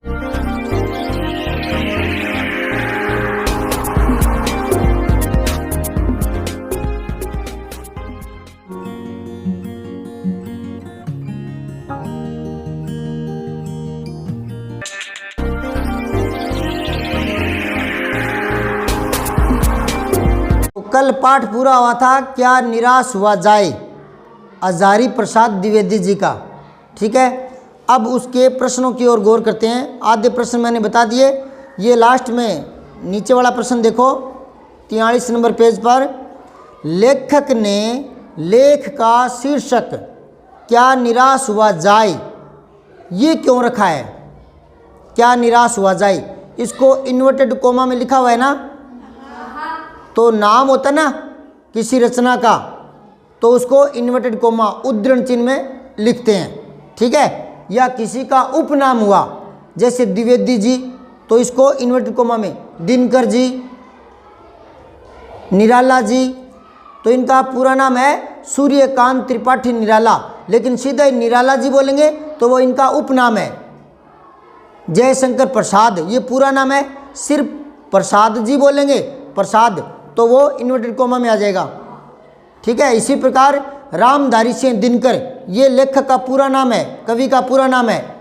कल पाठ पूरा हुआ था, क्या निराश हुआ जाए, हजारी प्रसाद द्विवेदी जी का। ठीक है, अब उसके प्रश्नों की ओर गौर करते हैं। आधे प्रश्न मैंने बता दिए, ये लास्ट में नीचे वाला प्रश्न देखो 43 नंबर पेज पर। लेखक ने लेख का शीर्षक क्या निराश हुआ जाए ये क्यों रखा है? क्या निराश हुआ जाए, इसको इन्वर्टेड कोमा में लिखा हुआ है ना, तो नाम होता ना किसी रचना का, तो उसको इन्वर्टेड कोमा उद्धरण चिन्ह में लिखते हैं। ठीक है, या किसी का उपनाम हुआ जैसे द्विवेदी जी, तो इसको इन्वर्टेड कोमा में दिनकर जी, निराला जी, तो इनका पूरा नाम है सूर्यकांत त्रिपाठी निराला, लेकिन सीधे निराला जी बोलेंगे तो वो इनका उपनाम है। जयशंकर प्रसाद ये पूरा नाम है, सिर्फ प्रसाद जी बोलेंगे प्रसाद, तो वो इन्वर्टेड कोमा में आ जाएगा। ठीक है, इसी प्रकार रामधारी सिंह दिनकर ये लेखक का पूरा नाम है, कवि का पूरा नाम है,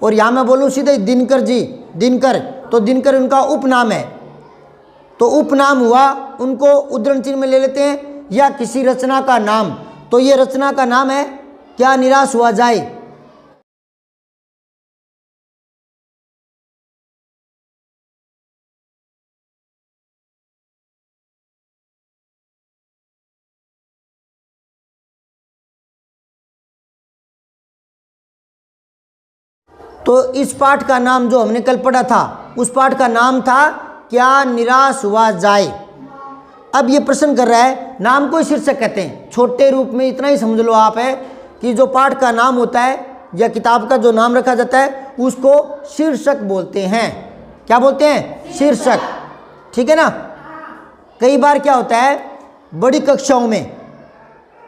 और यहाँ मैं बोलूँ सीधे दिनकर जी, दिनकर, तो दिनकर उनका उपनाम है, तो उपनाम हुआ उनको उद्धरण चिन्ह में ले लेते हैं। या किसी रचना का नाम, तो ये रचना का नाम है क्या निराश हुआ जाए। तो इस पाठ का नाम जो हमने कल पढ़ा था, उस पाठ का नाम था क्या निराश हुआ जाए। अब ये प्रश्न कर रहा है, नाम को ही शीर्षक कहते हैं। छोटे रूप में इतना ही समझ लो आप है कि जो पाठ का नाम होता है या किताब का जो नाम रखा जाता है उसको शीर्षक बोलते हैं। क्या बोलते हैं? शीर्षक। ठीक है ना। कई बार क्या होता है, बड़ी कक्षाओं में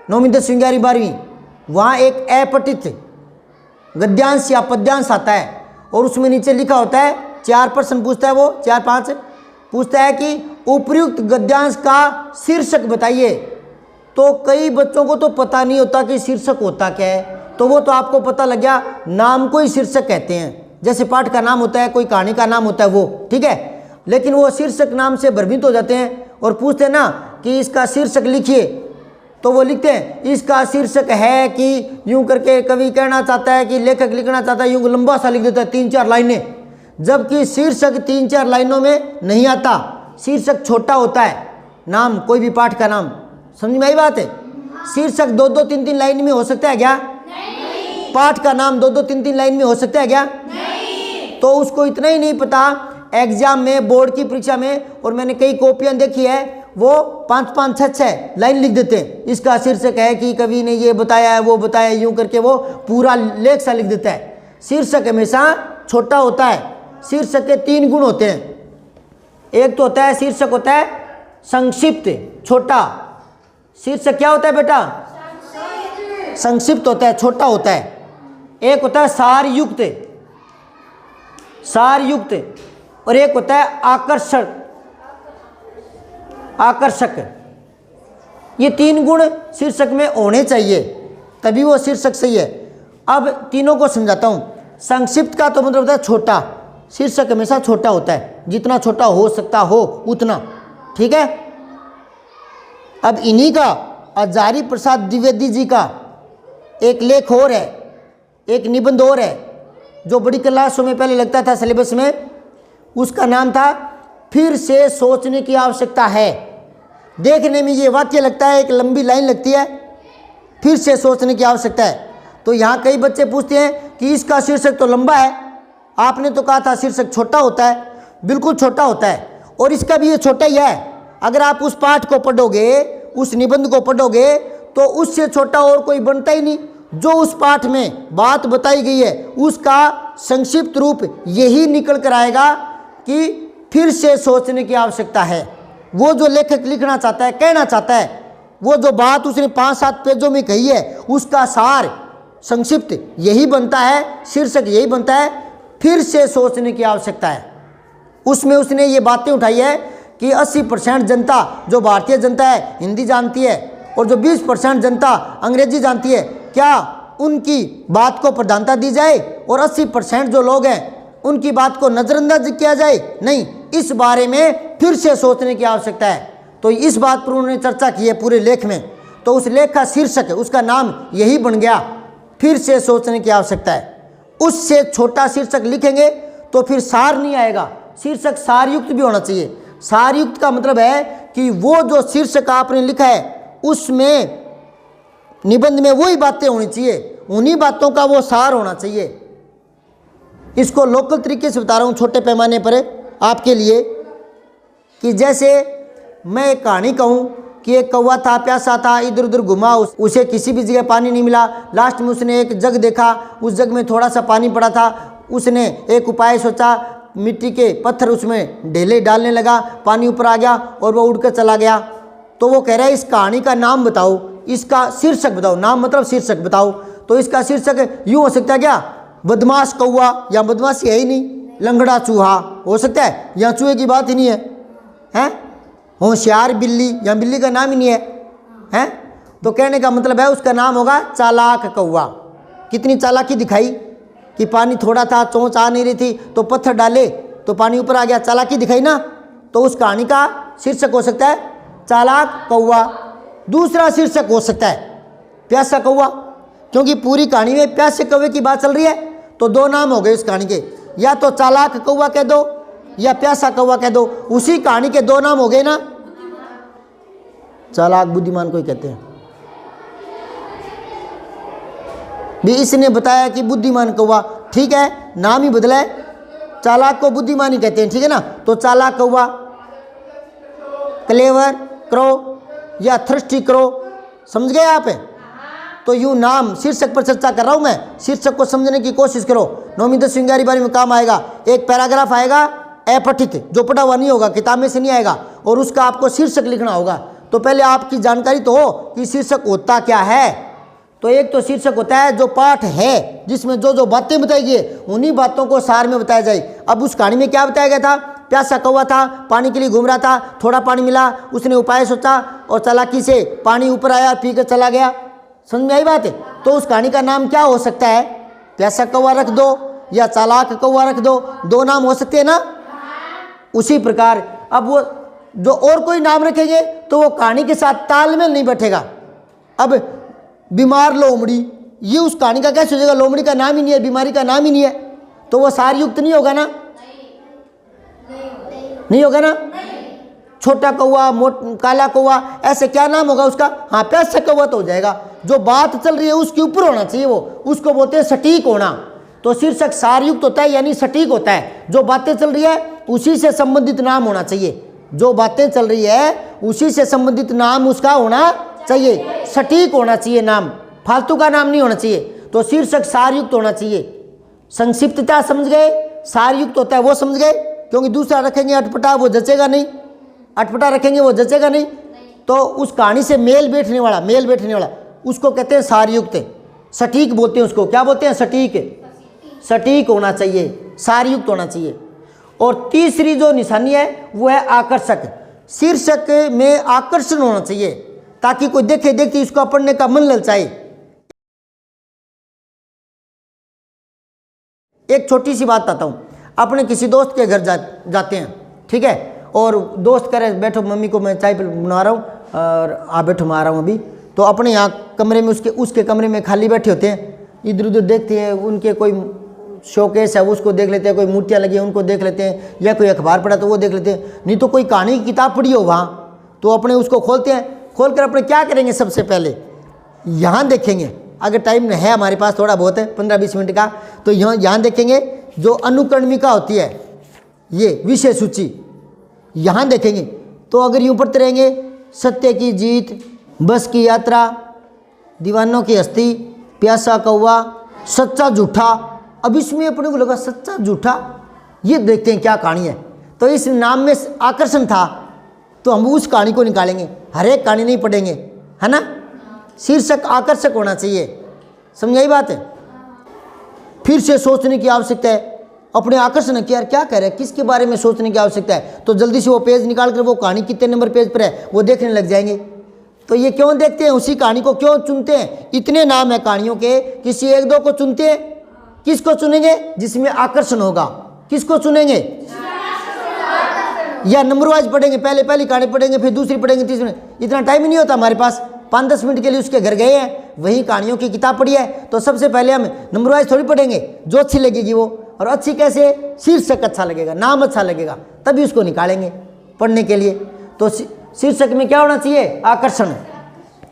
9वीं 10वीं 11वीं 12वीं वहाँ एक अपठित गद्यांश या पद्यांश आता है और उसमें नीचे लिखा होता है, 4 प्रश्न पूछता है, वो 4-5 पूछता है कि उपर्युक्त गद्यांश का शीर्षक बताइए। तो कई बच्चों को तो पता नहीं होता कि शीर्षक होता क्या है, तो वो तो आपको पता लग गया, नाम को ही शीर्षक कहते हैं। जैसे पाठ का नाम होता है, कोई कहानी का नाम होता है वो, ठीक है, लेकिन वो शीर्षक नाम से भ्रमित हो जाते हैं और पूछते हैं ना कि इसका शीर्षक लिखिए, तो वो लिखते हैं इसका शीर्षक है कि यूं करके कवि कहना चाहता है कि लेखक लिखना चाहता है, यूं लंबा सा लिख देता है 3-4 लाइनें, जबकि शीर्षक 3-4 लाइनों में नहीं आता। शीर्षक छोटा होता है, नाम कोई भी पाठ का नाम, समझ में आई बात है। शीर्षक 2-2, 3-3 लाइन में हो सकता है क्या? नहीं। पाठ का नाम 2-2, 3-3 लाइन में हो सकता है क्या? नहीं। तो उसको इतना ही नहीं पता, एग्जाम में, बोर्ड की परीक्षा में, और मैंने कई कॉपियां देखी है, वो 5-5, 6-6 लाइन लिख देते हैं, इसका शीर्षक है कि कवि ने ये बताया है, वो बताया, यूं करके वो पूरा लेख सा लिख देता है। शीर्षक हमेशा छोटा होता है। शीर्षक के 3 गुण होते हैं। एक तो होता है शीर्षक होता है संक्षिप्त, छोटा। शीर्षक क्या होता है बेटा? संक्षिप्त होता है, छोटा होता है। एक होता है सारयुक्त, सारयुक्त, और एक होता है आकर्षक, आकर्षक। ये 3 गुण शीर्षक में होने चाहिए, तभी वो शीर्षक सही है। अब तीनों को समझाता हूं। संक्षिप्त का तो मतलब होता है छोटा, शीर्षक हमेशा छोटा होता है, जितना छोटा हो सकता हो उतना, ठीक है। अब इन्हीं का हजारी प्रसाद द्विवेदी जी का एक लेख और है, एक निबंध और है, जो बड़ी क्लासों में पहले लगता था सिलेबस में। उसका नाम था फिर से सोचने की आवश्यकता है। देखने में ये वाक्य लगता है, एक लंबी लाइन लगती है, फिर से सोचने की आवश्यकता है। तो यहाँ कई बच्चे पूछते हैं कि इसका शीर्षक तो लंबा है, आपने तो कहा था शीर्षक छोटा होता है। बिल्कुल छोटा होता है, और इसका भी ये छोटा ही है। अगर आप उस पाठ को पढ़ोगे, उस निबंध को पढ़ोगे, तो उससे छोटा और कोई बनता ही नहीं। जो उस पाठ में बात बताई गई है उसका संक्षिप्त रूप यही निकल कर आएगा कि फिर से सोचने की आवश्यकता है। वो जो लेखक लिखना चाहता है, कहना चाहता है, वो जो बात उसने 5-7 पेजों में कही है, उसका सार संक्षिप्त यही बनता है, शीर्षक यही बनता है फिर से सोचने की आवश्यकता है। उसमें उसने ये बातें उठाई है कि 80% जनता जो भारतीय जनता है हिंदी जानती है और जो 20% जनता अंग्रेजी जानती है, क्या उनकी बात को प्रधानता दी जाए और 80% जो लोग हैं उनकी बात को नज़रअंदाज किया जाए? नहीं, इस बारे में फिर से सोचने की आवश्यकता है। तो इस बात पर उन्होंने चर्चा की है पूरे लेख में। तो उस लेख का शीर्षक, उसका नाम यही बन गया, फिर से सोचने की आवश्यकता है। उससे छोटा शीर्षक लिखेंगे तो फिर सार नहीं आएगा, शीर्षक सारयुक्त भी होना चाहिए। सारयुक्त का मतलब है कि वो जो शीर्षक आपने लिखा है उसमें निबंध में वही बातें होनी चाहिए, उन्हीं बातों का वो सार होना चाहिए। इसको लोकल तरीके से बता रहा हूँ छोटे पैमाने पर आपके लिए, कि जैसे मैं एक कहानी कहूँ कि एक कौवा था, प्यासा था, इधर उधर घुमा, उसे किसी भी जगह पानी नहीं मिला। लास्ट में उसने एक जग देखा, उस जग में थोड़ा सा पानी पड़ा था। उसने एक उपाय सोचा, मिट्टी के पत्थर उसमें ढेले डालने लगा, पानी ऊपर आ गया और वो उड़कर चला गया। तो वो कह रहा है इस कहानी का नाम बताओ, इसका शीर्षक बताओ। नाम मतलब शीर्षक बताओ। तो इसका शीर्षक यूँ हो सकता है क्या, बदमाश कौवा, या बदमाशी है ही नहीं, लंगड़ा चूहा हो सकता है, या चूहे की बात ही नहीं है, हैं? होशियार बिल्ली, या बिल्ली का नाम ही नहीं है, हैं? तो कहने का मतलब है उसका नाम होगा चालाक कौवा। कितनी चालाकी दिखाई कि पानी थोड़ा था, चोंच आ नहीं रही थी, तो पत्थर डाले तो पानी ऊपर आ गया, चालाकी दिखाई ना। तो उस कहानी का शीर्षक हो सकता है चालाक कौवा। दूसरा शीर्षक हो सकता है प्यासा कौवा, क्योंकि पूरी कहानी में प्यासे कौवे की बात चल रही है। तो दो नाम हो गए इस कहानी के, या तो चालाक कौवा कह दो या प्यासा कौवा कह दो, उसी कहानी के दो नाम हो गए ना। चालाक बुद्धिमान को ही कहते हैं। भी इसने बताया कि बुद्धिमान कौवा, ठीक है, नाम ही बदला है, चालाक को बुद्धिमान ही कहते हैं, ठीक है ना। तो चालाक कौवा, क्लेवर क्रो या थ्रस्टी क्रो, समझ गए आप? तो यूँ नाम शीर्षक पर चर्चा कर रहा हूँ मैं, शीर्षक को समझने की कोशिश करो। 9वीं 10वीं 11वीं 12वीं में काम आएगा। एक पैराग्राफ आएगा अपठित, जो पढ़ा हुआ नहीं होगा, किताब में से नहीं आएगा, और उसका आपको शीर्षक लिखना होगा। तो पहले आपकी जानकारी तो हो कि शीर्षक होता क्या है। तो एक तो शीर्षक होता है जो पाठ है, जिसमें जो जो बातें बताई गई उन्हीं बातों को सार में बताया जाए। अब उस कहानी में क्या बताया गया था, प्यासा कौवा था, पानी के लिए घूम रहा था, थोड़ा पानी मिला, उसने उपाय सोचा और चालाकी से पानी ऊपर आया, पी कर चला गया। समझ में आई बात है? तो उस कहानी का नाम क्या हो सकता है? प्यासा कौवा रख दो या चालाक कौवा रख दो, दो नाम हो सकते हैं ना। उसी प्रकार अब वो जो और कोई नाम रखेंगे तो वो कहानी के साथ तालमेल नहीं बैठेगा। अब बीमार लोमड़ी, ये उस कहानी का कैसे हो जाएगा? लोमड़ी का नाम ही नहीं है, बीमारी का नाम ही नहीं है, तो वो सारयुक्त नहीं होगा ना, नहीं होगा ना। छोटा कौवा, काला कौवा, ऐसे क्या नाम होगा उसका? हाँ, प्यासा कौवा तो हो जाएगा। जो बात चल रही है उसके ऊपर होना चाहिए, वो उसको बोलते हैं सटीक होना। तो शीर्षक सारयुक्त होता है, यानी सटीक होता है। जो बातें चल रही है उसी से संबंधित नाम होना चाहिए, जो बातें चल रही है उसी से संबंधित नाम उसका होना चाहिए, सटीक होना चाहिए नाम, फालतू का नाम नहीं होना चाहिए। तो शीर्षक सारयुक्त होना चाहिए। संक्षिप्तता समझ गए, सारयुक्त होता है वो समझ गए, क्योंकि दूसरा रखेंगे अटपटा, वो जचेगा नहीं, अटपटा रखेंगे वो जचेगा नहीं। तो उस कहानी से मेल बैठने वाला, मेल बैठने वाला, उसको कहते हैं सारयुक्त। सटीक बोलते हैं उसको, क्या बोलते हैं? सटीक, सटीक होना चाहिए, सारयुक्त होना चाहिए। और तीसरी जो निशानी है वो है आकर्षक। शीर्षक में आकर्षण होना चाहिए, ताकि कोई देखे देखते इसको पढ़ने का मन ललचाए। एक छोटी सी बात बताता हूँ। अपने किसी दोस्त के घर जाते हैं, ठीक है, और दोस्त कह रहे बैठो मम्मी को मैं चाय बना रहा हूँ और आप बैठो मैं आ रहा हूँ अभी। तो अपने यहाँ कमरे में उसके कमरे में खाली बैठे होते हैं, इधर उधर देखते हैं, उनके कोई शोकेस है उसको देख लेते हैं, कोई मूर्तियाँ लगी हैं उनको देख लेते हैं, या कोई अखबार पढ़ा तो वो देख लेते हैं, नहीं तो कोई कहानी की किताब पढ़ी हो वहाँ, तो अपने उसको खोलते हैं। खोल कर अपने क्या करेंगे? सबसे पहले यहाँ देखेंगे, अगर टाइम है हमारे पास थोड़ा बहुत है 15-20 मिनट का, तो यहाँ देखेंगे जो अनुक्रमिका होती है, ये विषय सूची यहाँ देखेंगे। तो अगर यूँ पढ़ते रहेंगे, सत्य की जीत, बस की यात्रा, दीवानों की हस्ती, प्यासा कौवा, सच्चा झूठा। अब इसमें अपने को लगा सच्चा झूठा, ये देखते हैं क्या कहानी है। तो इस नाम में आकर्षण था, तो हम उस कहानी को निकालेंगे, हर एक कहानी नहीं पढ़ेंगे, है ना। शीर्षक आकर्षक होना चाहिए, समझ आई बात है। फिर से सोचने की आवश्यकता है। अपने आकर्षण कि यार क्या कह रहे हैं, किसके बारे में सोचने की आवश्यकता है, तो जल्दी से वो पेज निकाल कर वो कहानी कितने नंबर पेज पर है वो देखने लग जाएंगे। तो ये क्यों देखते हैं, उसी कहानी को क्यों चुनते हैं? इतने नाम है कहानियों के, किसी एक दो को चुनते हैं। किसको चुनेंगे? जिसमें आकर्षण होगा। किसको चुनेंगे? या नंबर वाइज पढ़ेंगे, पहले पहली कहानी पढ़ेंगे, फिर दूसरी पढ़ेंगे, तीसरी। इतना टाइम ही नहीं होता हमारे पास, 5-10 मिनट के लिए उसके घर गए हैं, वही कहानियों की किताब पढ़ी है, तो सबसे पहले हम नंबर वाइज थोड़ी पढ़ेंगे, जो अच्छी लगेगी वो। और अच्छी कैसे? शीर्षक अच्छा लगेगा, नाम अच्छा लगेगा, तभी उसको निकालेंगे पढ़ने के लिए। तो शीर्षक में क्या होना चाहिए? आकर्षण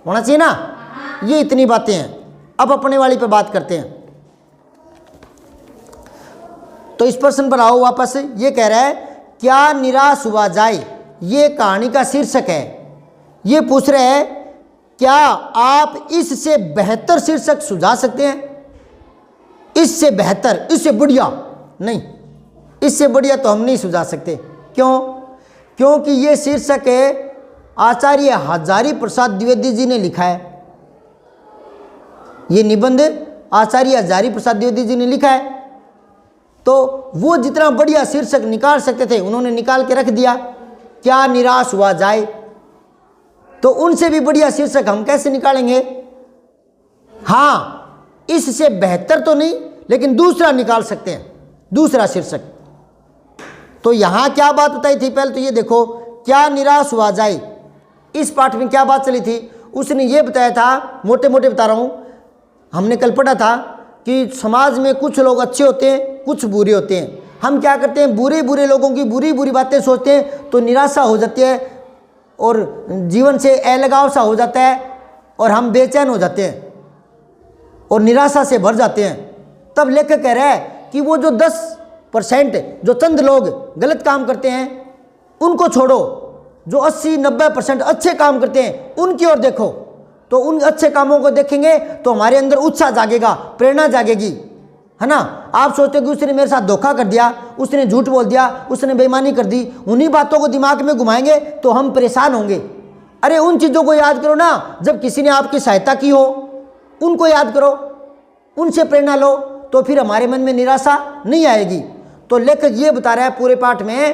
होना चाहिए ना। ये इतनी बातें हैं। अब अपने वाली पे बात करते हैं। तो इस प्रश्न पर आओ वापस। ये कह रहा है क्या निराश हुआ जाए, ये कहानी का शीर्षक है। ये पूछ रहे हैं क्या आप इससे बेहतर शीर्षक सुझा सकते हैं? इससे बेहतर, इससे बढ़िया नहीं, इससे बढ़िया तो हम नहीं सुझा सकते। क्यों? क्योंकि ये शीर्षक है आचार्य हजारी प्रसाद द्विवेदी जी ने लिखा है। ये निबंध आचार्य हजारी प्रसाद द्विवेदी जी ने लिखा है। तो वो जितना बढ़िया शीर्षक निकाल सकते थे उन्होंने निकाल के रख दिया, क्या निराश हुआ जाए। तो उनसे भी बढ़िया शीर्षक हम कैसे निकालेंगे? हाँ, इससे बेहतर तो नहीं, लेकिन दूसरा निकाल सकते हैं, दूसरा शीर्षक। तो यहां क्या बात बताई थी? पहले तो ये देखो, क्या निराश हुआ जाए, इस पाठ में क्या बात चली थी? उसने ये बताया था, मोटे मोटे बता रहा हूं, हमने कल पढ़ा था कि समाज में कुछ लोग अच्छे होते हैं, कुछ बुरे होते हैं। हम क्या करते हैं? बुरे बुरे लोगों की बुरी बुरी बातें सोचते हैं, तो निराशा हो जाती है और जीवन से अलगाव सा हो जाता है और हम बेचैन हो जाते हैं और निराशा से भर जाते हैं। तब लेखक कह रहा है कि वो जो 10% जो चंद लोग गलत काम करते हैं उनको छोड़ो, जो 80-90% अच्छे काम करते हैं उनकी ओर देखो। तो उन अच्छे कामों को देखेंगे तो हमारे अंदर उत्साह जागेगा, प्रेरणा जागेगी, है ना। आप सोचते हो कि उसने मेरे साथ धोखा कर दिया, उसने झूठ बोल दिया, उसने बेईमानी कर दी, उन्हीं बातों को दिमाग में घुमाएंगे तो हम परेशान होंगे। अरे उन चीज़ों को याद करो ना, जब किसी ने आपकी सहायता की हो, उनको याद करो, उनसे प्रेरणा लो, तो फिर हमारे मन में निराशा नहीं आएगी। तो लेखक ये बता रहा है पूरे पाठ में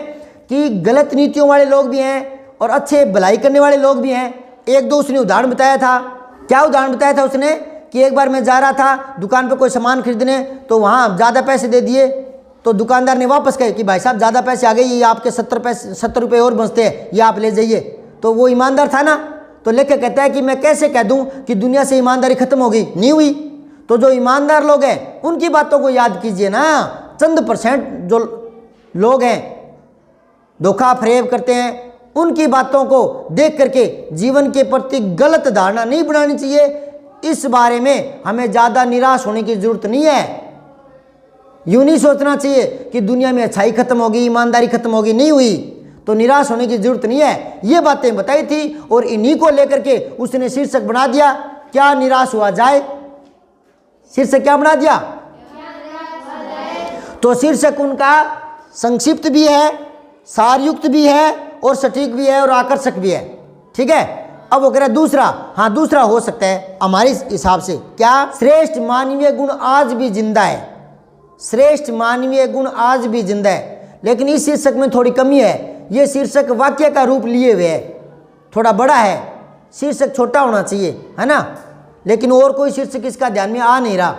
कि गलत नीतियों वाले लोग भी हैं और अच्छे भलाई करने वाले लोग भी हैं। एक दो उसने उदाहरण बताया था। क्या उदाहरण बताया था उसने? कि एक बार मैं जा रहा था दुकान पे कोई सामान खरीदने, तो वहाँ ज़्यादा पैसे दे दिए, तो दुकानदार ने वापस कहे कि भाई साहब ज़्यादा पैसे आ गए, ये आपके 70 रुपये और बचते हैं, ये आप ले जाइए। तो वो ईमानदार था ना। तो लेखक कहता है कि मैं कैसे कह दूँ कि दुनिया से ईमानदारी खत्म हो गई? नहीं हुई। तो जो ईमानदार लोग हैं उनकी बातों को याद कीजिए ना। चंद % जो लोग हैं धोखा फरेब करते हैं, उनकी बातों को देख करके जीवन के प्रति गलत धारणा नहीं बनानी चाहिए। इस बारे में हमें ज़्यादा निराश होने की जरूरत नहीं है। यूं नहीं सोचना चाहिए कि दुनिया में अच्छाई खत्म होगी, ईमानदारी खत्म होगी, नहीं हुई, तो निराश होने की जरूरत नहीं है। ये बातें बताई थी और इन्हीं को लेकर के उसने शीर्षक बना दिया, क्या निराश हुआ जाए। शीर्षक क्या बना दिया? तो शीर्षक उनका संक्षिप्त भी है, सारयुक्त भी है और सटीक भी है और आकर्षक भी है। ठीक है। अब वो कह रहा है दूसरा, हाँ दूसरा हो सकता है हमारे हिसाब से। क्या? श्रेष्ठ मानवीय गुण आज भी जिंदा है। श्रेष्ठ मानवीय गुण आज भी जिंदा है। लेकिन इस शीर्षक में थोड़ी कमी है। ये शीर्षक वाक्य का रूप लिए हुए है, थोड़ा बड़ा है, शीर्षक छोटा होना चाहिए, है ना। लेकिन और कोई शीर्षक इसका ध्यान में आ नहीं रहा।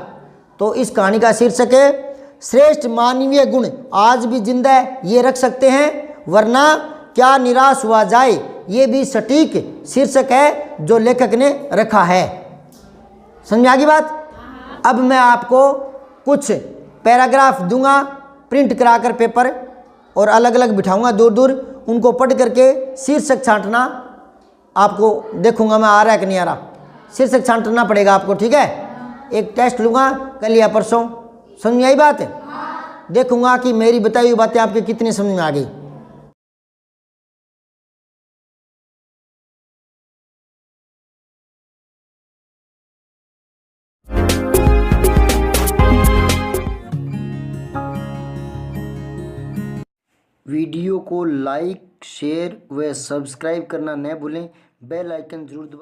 तो इस कहानी का शीर्षक है श्रेष्ठ मानवीय गुण आज भी जिंदा है, ये रख सकते हैं। वरना क्या निराश हुआ जाए, ये भी सटीक शीर्षक है जो लेखक ने रखा है। समझ आ गई बात? अब मैं आपको कुछ पैराग्राफ दूंगा प्रिंट कराकर पेपर, और अलग अलग बिठाऊंगा दूर दूर, उनको पढ़ करके शीर्षक छांटना आपको देखूंगा मैं आ रहा है कि नहीं आ रहा। शीर्षक छांटना पड़ेगा आपको, ठीक है। एक टेस्ट लूँगा कल या परसों। समझ में आई बात? देखूंगा कि मेरी बताई हुई बातें आपके कितनी समझ में आ गई। वीडियो को लाइक, शेयर व सब्सक्राइब करना न भूलें। बेल आइकन जरूर दबाएं।